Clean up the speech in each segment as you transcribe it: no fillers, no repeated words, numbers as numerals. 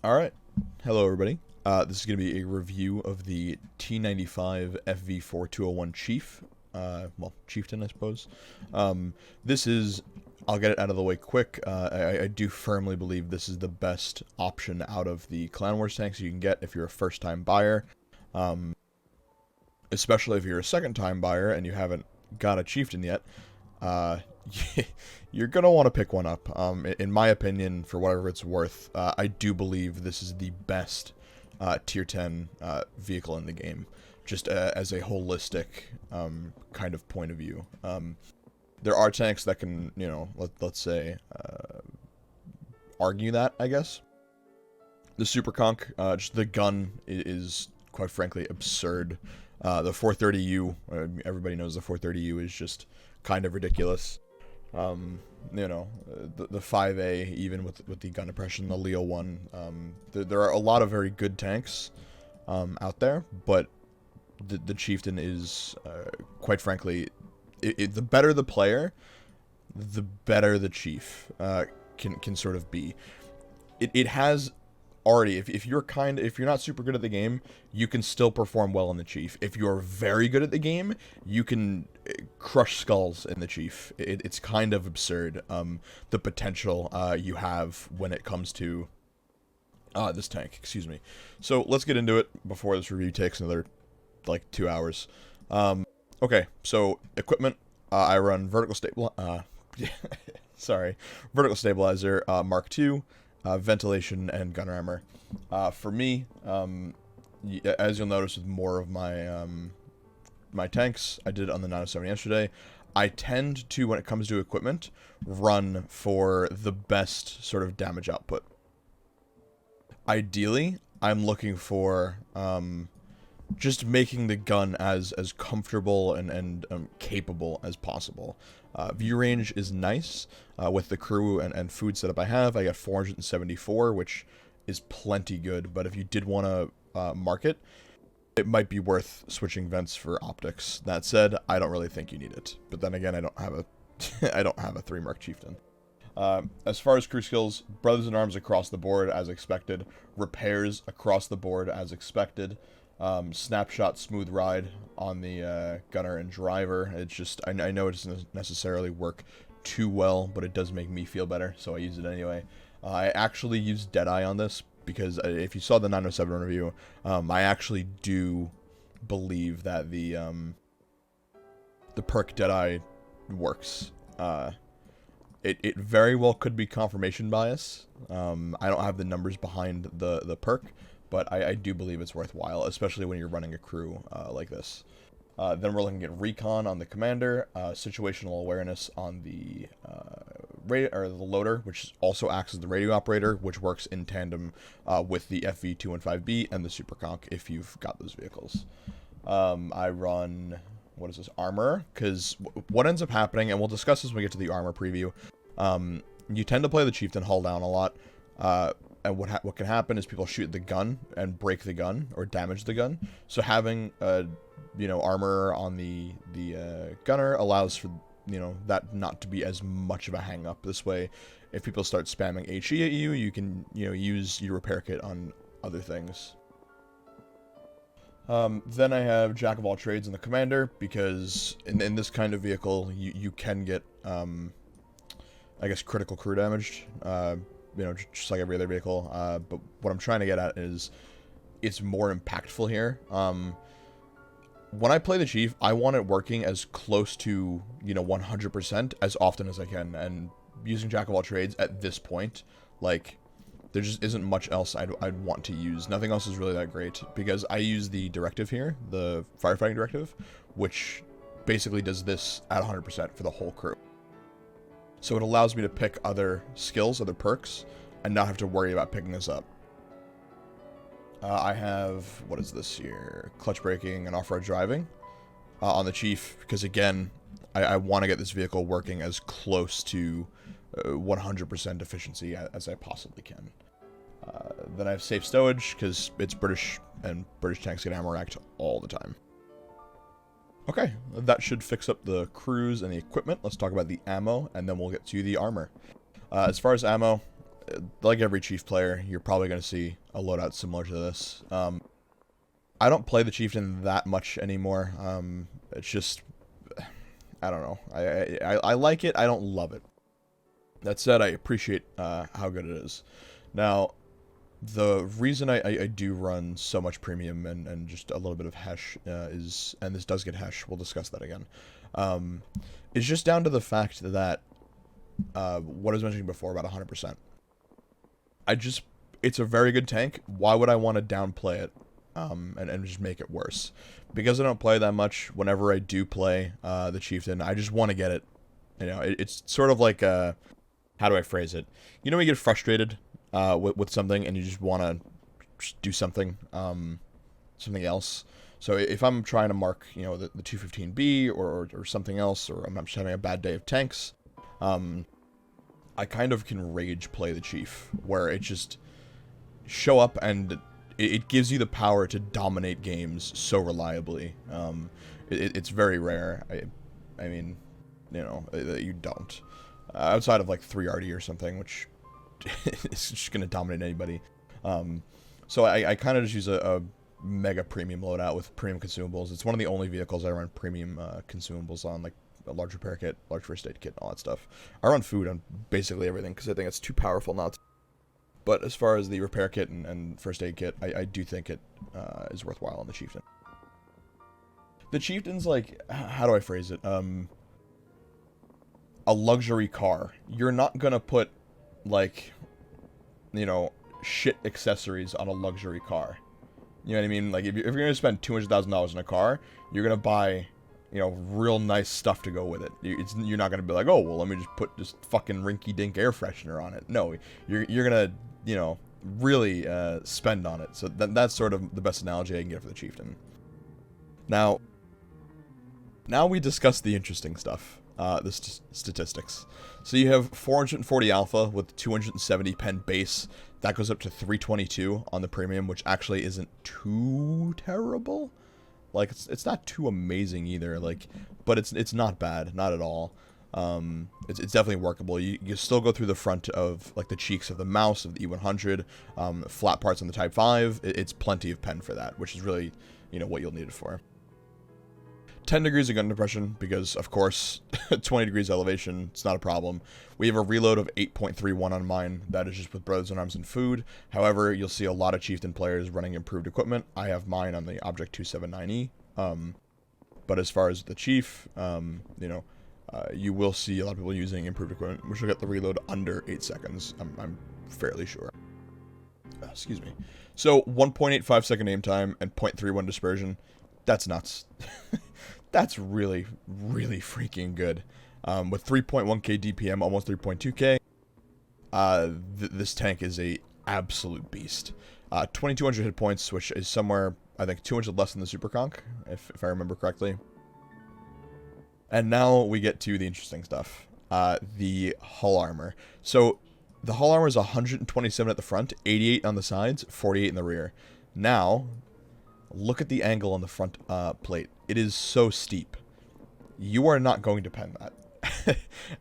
Alright, hello everybody. This is going to be a review of the T95 FV4201 Chief. Well, Chieftain, I suppose. This is, I'll get it out of the way quick. I do firmly believe this is the best option out of the Clan Wars tanks you can get if you're a first-time buyer. Especially if you're a second-time buyer and you haven't got a Chieftain yet. You're going to want to pick one up. In my opinion, for whatever it's worth, I do believe this is the best tier 10 vehicle in the game, just as a holistic kind of point of view. There are tanks that can, let's say, argue that, I guess. The Super Conch, just the gun is quite frankly absurd. The 430U, everybody knows the 430U is just kind of ridiculous. The 5A, even with the gun depression, the Leo 1, there are a lot of very good tanks out there, but the Chieftain is, quite frankly, the better the player, the better the Chief can sort of be. It has already, if you're not super good at the game, you can still perform well in the Chief. If you're very good at the game, you can crush skulls in the Chief. It's kind of absurd, the potential you have when it comes to this tank, excuse me. So let's get into it before this review takes another like 2 hours. Okay, so equipment, I run vertical vertical stabilizer, Mark II, ventilation, and gunner armor. For me, as you'll notice with more of my my tanks, I did it on the 907 yesterday, I tend to, when it comes to equipment, run for the best sort of damage output. Ideally, I'm looking for just making the gun as comfortable and capable as possible. View range is nice with the crew and food setup I have. I got 474, which is plenty good, but if you did want to mark it, it might be worth switching vents for optics. That said, I don't really think you need it. But then again, I don't have a I don't have a 3-mark Chieftain. As far as crew skills, brothers in arms across the board as expected, repairs across the board as expected. Snapshot smooth ride on the gunner and driver. It's just, I know it doesn't necessarily work too well, but it does make me feel better, so I use it anyway. I actually use Deadeye on this because if you saw the 907 review, I actually do believe that the perk Deadeye works. It very well could be confirmation bias. I don't have the numbers behind the perk, but I do believe it's worthwhile, especially when you're running a crew like this. Then we're looking at recon on the commander, situational awareness on the loader, which also acts as the radio operator, which works in tandem with the FV215B and the Super Conch if you've got those vehicles. I run, what is this, armor, because what ends up happening, and we'll discuss this when we get to the armor preview, you tend to play the Chieftain hull down a lot, and what can happen is people shoot the gun and break the gun or damage the gun. So having armor on the gunner allows for that not to be as much of a hang up. This way, if people start spamming HE at you, you can use your repair kit on other things. Then I have Jack of all trades in the commander, because in this kind of vehicle you can get I guess critical crew damaged. Just like every other vehicle, but what I'm trying to get at is it's more impactful here. When I play the Chief, I want it working as close to 100% as often as I can, and using Jack of all trades at this point, like, there just isn't much else I'd want to use. Nothing else is really that great, because I use the directive here, the firefighting directive, which basically does this at 100% for the whole crew. So it allows me to pick other skills, other perks, and not have to worry about picking this up. I have, what is this here? Clutch braking and off-road driving on the Chief, because again, I want to get this vehicle working as close to 100% efficiency as I possibly can. Then I have safe stowage, because it's British, and British tanks get ammo racked all the time. Okay, that should fix up the crews and the equipment. Let's talk about the ammo, and then we'll get to the armor. As far as ammo, like every Chief player, you're probably going to see a loadout similar to this. I don't play the Chieftain that much anymore. It's just, I don't know. I like it. I don't love it. That said, I appreciate how good it is. Now, the reason I do run so much premium and just a little bit of Hesh is, and this does get Hesh, we'll discuss that again, is just down to the fact that, what I was mentioning before about 100%. It's a very good tank. Why would I want to downplay it and just make it worse? Because I don't play that much, whenever I do play the Chieftain, I just want to get it. You know, it's sort of like, how do I phrase it? You know when you get frustrated with something and you just want to do something, something else. So if I'm trying to mark, you know, the 215B or something else, or I'm just having a bad day of tanks, I kind of can rage play the Chief, where it just show up and it gives you the power to dominate games so reliably. It's very rare. I mean, you know, that you don't. Outside of like 3RD or something, which is just going to dominate anybody. So I kind of just use a mega premium loadout with premium consumables. It's one of the only vehicles I run premium consumables on, like a large repair kit, large first aid kit, all that stuff. I run food on basically everything because I think it's too powerful not to. But as far as the repair kit and first aid kit, I do think it is worthwhile on the Chieftain. The Chieftain's like, how do I phrase it? A luxury car. You're not gonna put, like, you know, shit accessories on a luxury car. You know what I mean? Like, if you're gonna spend $200,000 on a car, you're gonna buy, you know, real nice stuff to go with it. You're not gonna be like, oh, well, let me just put this fucking rinky-dink air freshener on it. No, you're gonna, you know, really spend on it. So that's sort of the best analogy I can get for the Chieftain. Now we discuss the interesting stuff. The statistics. So you have 440 alpha with 270 pen base. That goes up to 322 on the premium, which actually isn't too terrible. Like, it's not too amazing either. Like, but it's not bad, not at all. It's definitely workable. You still go through the front of, like, the cheeks of the mouse of the E100, flat parts on the Type 5. It's plenty of pen for that, which is really, you know, what you'll need it for. 10 degrees of gun depression, because, of course, 20 degrees elevation, it's not a problem. We have a reload of 8.31 on mine. That is just with Brothers in Arms and food. However, you'll see a lot of Chieftain players running improved equipment. I have mine on the Object 279E. But as far as the Chief, you know, you will see a lot of people using improved equipment, which will get the reload under 8 seconds. I'm fairly sure. Excuse me. So, 1.85 second aim time and 0.31 dispersion. That's nuts. That's really, really freaking good. With 3.1k DPM, almost 3.2k, this tank is a absolute beast. 2200 hit points, which is somewhere, I think, 200 less than the Super Conch, if I remember correctly. And now we get to the interesting stuff. The hull armor. So, the hull armor is 127 at the front, 88 on the sides, 48 in the rear. Now, look at the angle on the front plate. It is so steep. You are not going to pen that.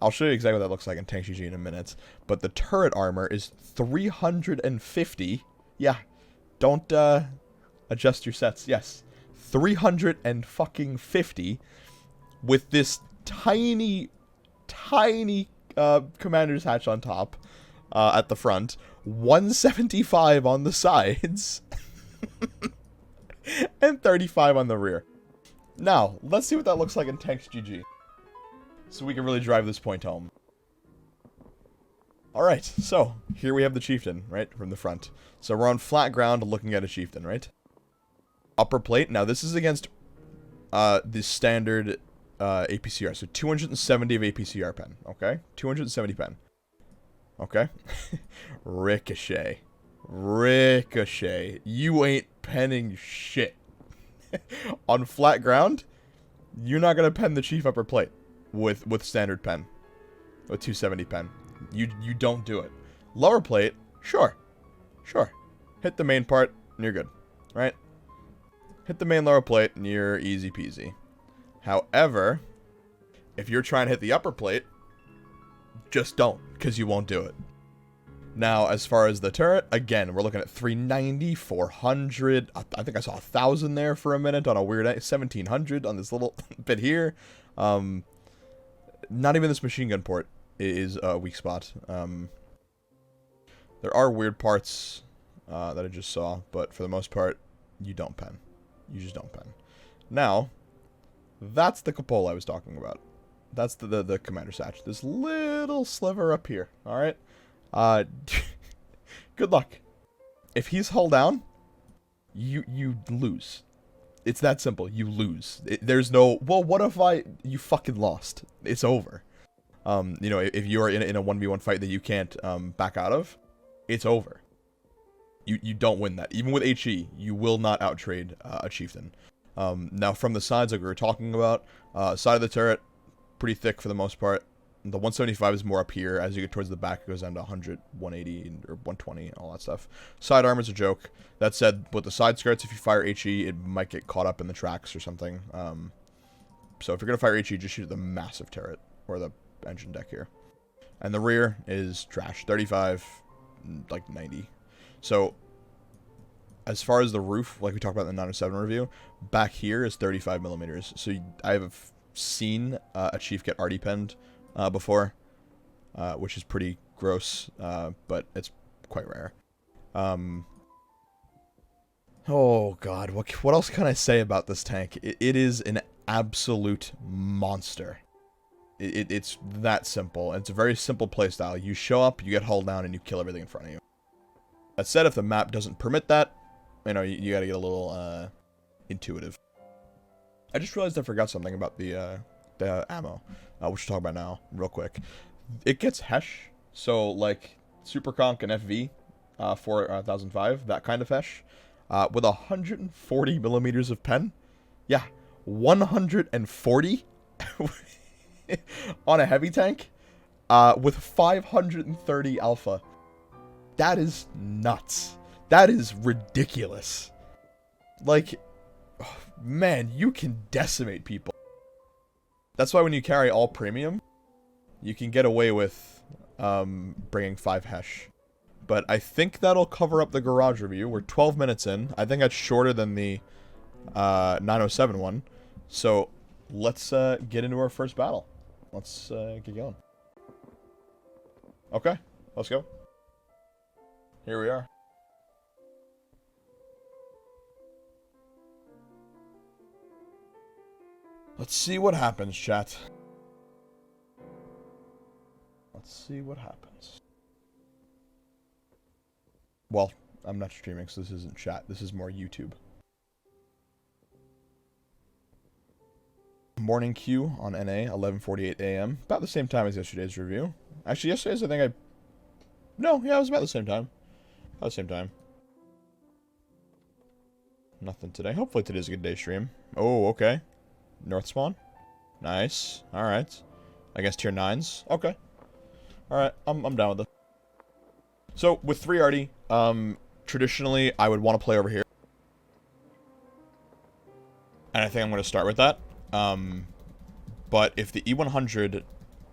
I'll show you exactly what that looks like in Tank GG in a minute. But the turret armor is 350. Yeah, don't adjust your sets. Yes, 350 with this tiny commander's hatch on top at the front. 175 on the sides. And 35 on the rear. Now, let's see what that looks like in Tanks GG. So we can really drive this point home. Alright, so here we have the Chieftain, right, from the front. So we're on flat ground looking at a Chieftain, right? Upper plate. Now this is against the standard APCR. So 270 of APCR pen, okay? 270 pen. Okay? Ricochet. Ricochet. You ain't penning shit. On flat ground, you're not gonna pen the Chief upper plate with standard pen, with 270 pen. You don't do it. Lower plate, sure. Hit the main part, and you're good, right? Hit the main lower plate, and you're easy peasy. However, if you're trying to hit the upper plate, just don't, because you won't do it. Now, as far as the turret, again, we're looking at 390, 400. I think I saw 1,000 there for a minute on a weird 1,700 on this little bit here. Not even this machine gun port is a weak spot. There are weird parts that I just saw, but for the most part, you don't pen. You just don't pen. Now, that's the cupola I was talking about. That's the commander satch. This little sliver up here, alright? Good luck. If he's hull down, you lose. It's that simple. You lose. There's no, well, what if you fucking lost? It's over. You know, if you are in a 1v1 fight that you can't back out of, it's over. You don't win that. Even with HE, you will not outtrade a chieftain. Now, from the sides, like we were talking about, side of the turret, pretty thick for the most part. The 175 is more up here. As you get towards the back, it goes down to 100, 180, or 120, and all that stuff. Side armor's a joke. That said, with the side skirts, if you fire HE, it might get caught up in the tracks or something. So if you're going to fire HE, just shoot at the massive turret, or the engine deck here. And the rear is trash. 35, like 90. So, as far as the roof, like we talked about in the 907 review, back here is 35 millimeters. So I have seen a Chief get arty penned before, which is pretty gross, but it's quite rare. Oh god, what else can I say about this tank? It is an absolute monster. It's that simple. It's a very simple playstyle. You show up, you get hull down, and you kill everything in front of you. That said, if the map doesn't permit that, you know, you gotta get a little intuitive. I just realized I forgot something about the ammo, which we'll talk about now, real quick. It gets Hesh, so like Super Conk and FV 4005, that kind of Hesh, with 140 millimeters of pen. Yeah, 140 on a heavy tank, with 530 alpha. That is nuts. That is ridiculous. Like, oh, man, you can decimate people. That's why when you carry all premium, you can get away with bringing 5 Hesh. But I think that'll cover up the garage review. We're 12 minutes in. I think that's shorter than the 907 one. So let's get into our first battle. Let's get going. Okay, let's go. Here we are. Let's see what happens, chat. Let's see what happens. Well, I'm not streaming, so this isn't chat. This is more YouTube. Morning queue on NA, 11:48 a.m. About the same time as yesterday's review. Actually, yesterday's, I think No, yeah, it was about the same time. About the same time. Nothing today. Hopefully today's a good day stream. Oh, okay. North spawn. Nice. Alright. I guess tier 9s. Okay. Alright, I'm down with it. So, with 3 arty, traditionally, I would want to play over here. And I think I'm going to start with that. But if the E100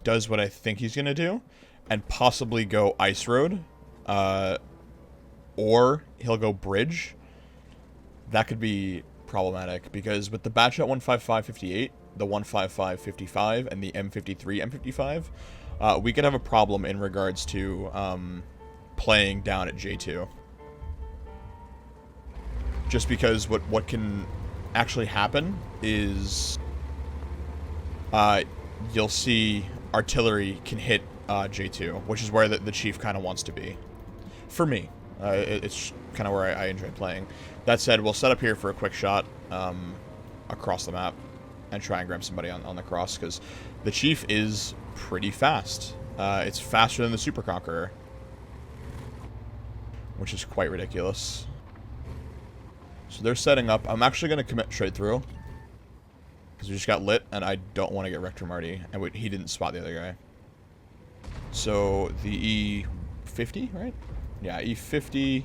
does what I think he's going to do, and possibly go Ice Road, or he'll go Bridge, that could be problematic, because with the Batshot 15558, the 15555, and the M53 M55, we could have a problem in regards to playing down at J2. Just because what can actually happen is you'll see artillery can hit J2, which is where the Chief kind of wants to be. For me, it's kind of where I enjoy playing. That said, we'll set up here for a quick shot across the map and try and grab somebody on the cross, because the Chief is pretty fast. It's faster than the Super Conqueror, which is quite ridiculous. So they're setting up. I'm actually going to commit straight through, because we just got lit, and I don't want to get wrecked from Marty, and he didn't spot the other guy. So the E50, right? Yeah, E50,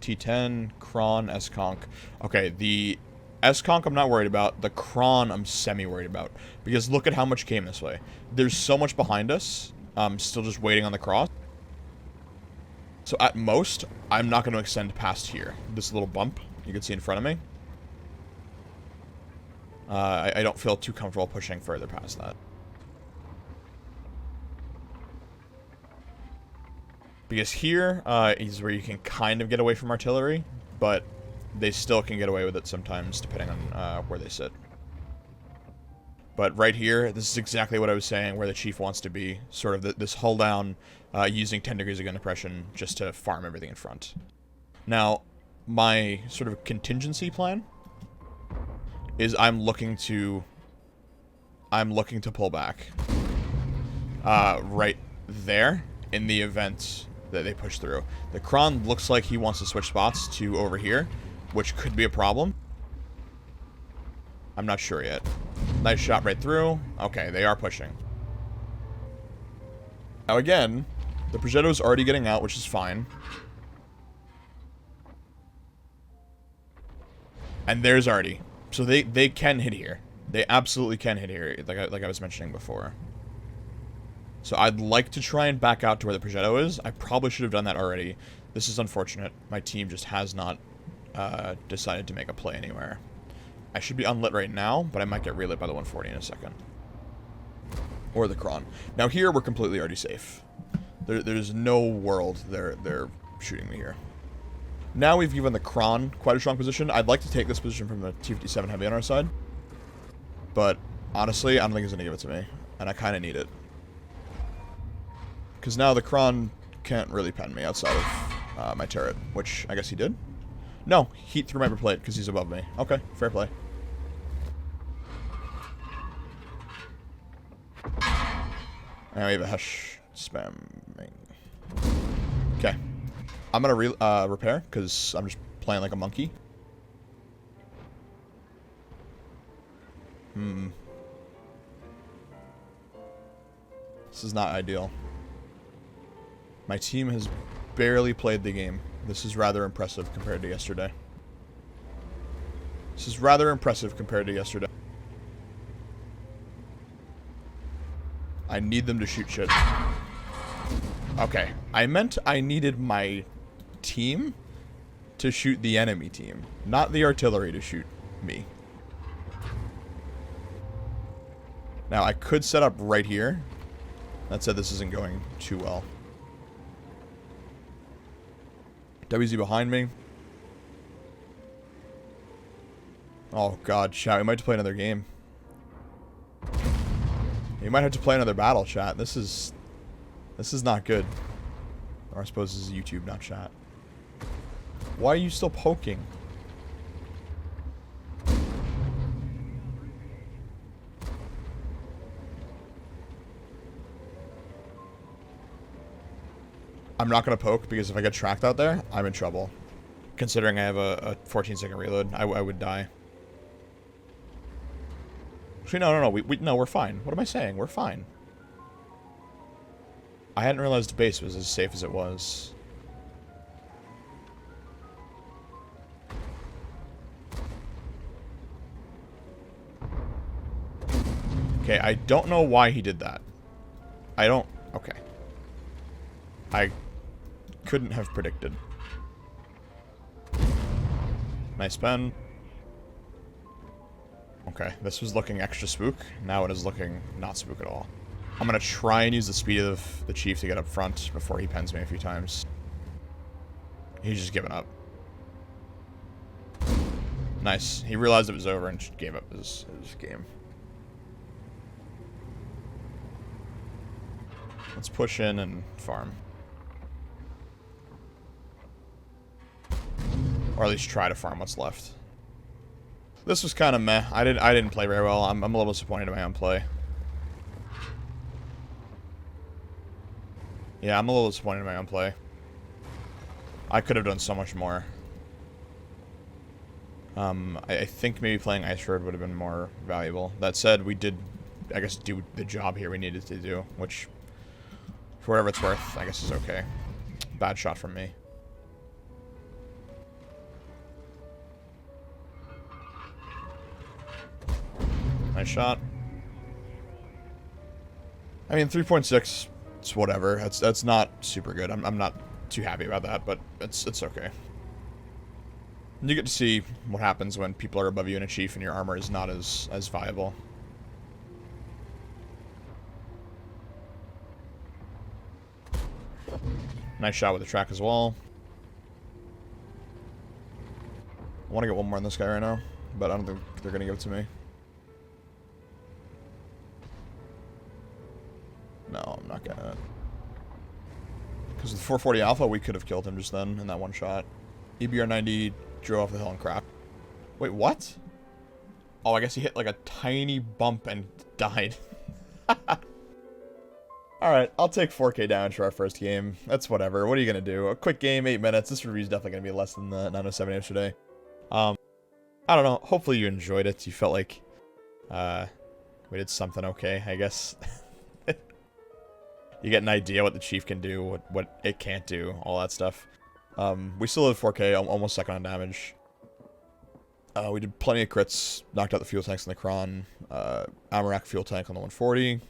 T10, Kron, S-Conk. Okay, the S-Conk I'm not worried about. The Kron I'm semi-worried about, because look at how much came this way. There's so much behind us. I'm still just waiting on the cross. So at most, I'm not going to extend past here. This little bump you can see in front of me. I don't feel too comfortable pushing further past that. Because here is where you can kind of get away from artillery, but they still can get away with it sometimes, depending on where they sit. But right here, this is exactly what I was saying, where the chief wants to be. Sort of this hull down, using 10 degrees of gun depression just to farm everything in front. Now, my sort of contingency plan is I'm looking to pull back right there in the event that they push through. The Kron looks like he wants to switch spots to over here, which could be a problem. I'm not sure yet. Nice shot right through. Okay, they are pushing. Now again, the Progetto's already getting out, which is fine. And there's Artie. So they can hit here. They absolutely can hit here, like I was mentioning before. So I'd like to try and back out to where the Progetto is. I probably should have done that already. This is unfortunate. My team just has not decided to make a play anywhere. I should be unlit right now, but I might get relit by the 140 in a second. Or the Kron. Now here, we're completely already safe. There's no world they're shooting me here. Now we've given the Kron quite a strong position. I'd like to take this position from the T57 Heavy on our side. But honestly, I don't think he's going to give it to me. And I kind of need it. Because now the Kron can't really pen me outside of my turret. Which, I guess he did? No, heat through my plate because he's above me. Okay, fair play. And we have a Hesh spamming. Okay. I'm going to repair because I'm just playing like a monkey. This is not ideal. My team has barely played the game. This is rather impressive compared to yesterday. This is rather impressive compared to yesterday. I need them to shoot shit. Okay. I meant I needed my team to shoot the enemy team, not the artillery to shoot me. Now, I could set up right here. That said, this isn't going too well. WZ behind me. Oh god, chat, we might have to play another game. You might have to play another battle, chat. This is not good. Or I suppose this is YouTube, not chat. Why are you still poking? I'm not going to poke because if I get tracked out there, I'm in trouble. Considering I have a 14-second reload, I would die. Actually, no, no, we're fine. What am I saying? We're fine. I hadn't realized the base was as safe as it was. Okay, I don't know why he did that. I don't... Okay. I couldn't have predicted. Nice pen. Okay, this was looking extra spook. Now it is looking not spook at all. I'm going to try and use the speed of the chief to get up front before he pens me a few times. He's just given up. Nice. He realized it was over and just gave up his game. Let's push in and farm. Or at least try to farm what's left. This was kind of meh. I didn't play very well. I'm a little disappointed in my own play. Yeah, I'm a little disappointed in my own play. I could have done so much more. I think maybe playing Ice Road would have been more valuable. That said, we did, I guess, do the job here we needed to do, which, for whatever it's worth, I guess is okay. Bad shot from me. Nice shot. I mean, 3.6, it's whatever. That's not super good. I'm not too happy about that, but it's okay. You get to see what happens when people are above you in a chief and your armor is not as viable. Nice shot with the track as well. I want to get one more on this guy right now, but I don't think they're going to give it to me. No, I'm not getting it. Because with the 440 Alpha, we could have killed him just then in that one shot. EBR-90 drove off the hill and crap. Wait, what? Oh, I guess he hit like a tiny bump and died. Alright, I'll take 4K damage for our first game. That's whatever. What are you going to do? A quick game, 8 minutes. This review is definitely going to be less than the 907 yesterday. I don't know. Hopefully you enjoyed it. You felt like we did something okay, I guess. You get an idea what the Chief can do, what it can't do, all that stuff. We still have 4K, almost second on damage. We did plenty of crits, knocked out the fuel tanks on the Kron, Amarak fuel tank on the 140,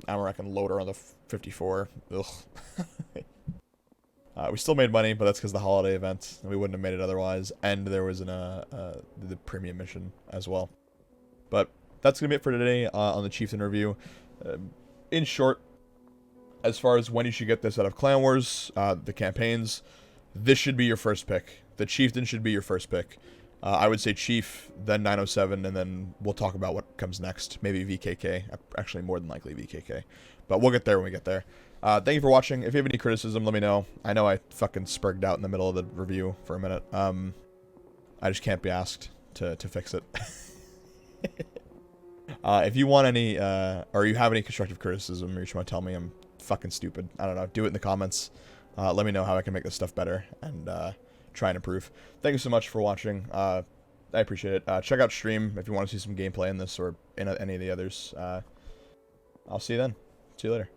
Amarak and loader on the 54. Ugh. We still made money, but that's because of the holiday event, and we wouldn't have made it otherwise, and there was the premium mission as well. But that's going to be it for today on the Chieftain review. In short, as far as when you should get this out of Clan Wars, the campaigns, this should be your first pick. The Chieftain should be your first pick. I would say Chief, then 907, and then we'll talk about what comes next. Maybe VKK. Actually, more than likely VKK. But we'll get there when we get there. Thank you for watching. If you have any criticism, let me know. I know I fucking spurged out in the middle of the review for a minute. I just can't be asked to fix it. If you want any, or you have any constructive criticism, or you just want to tell me I'm fucking stupid, I don't know, do it in the comments. Let me know how I can make this stuff better and try and improve. Thank you so much for watching. I appreciate it. Check out stream if you want to see some gameplay in this or in any of the others. I'll see you then. See you later.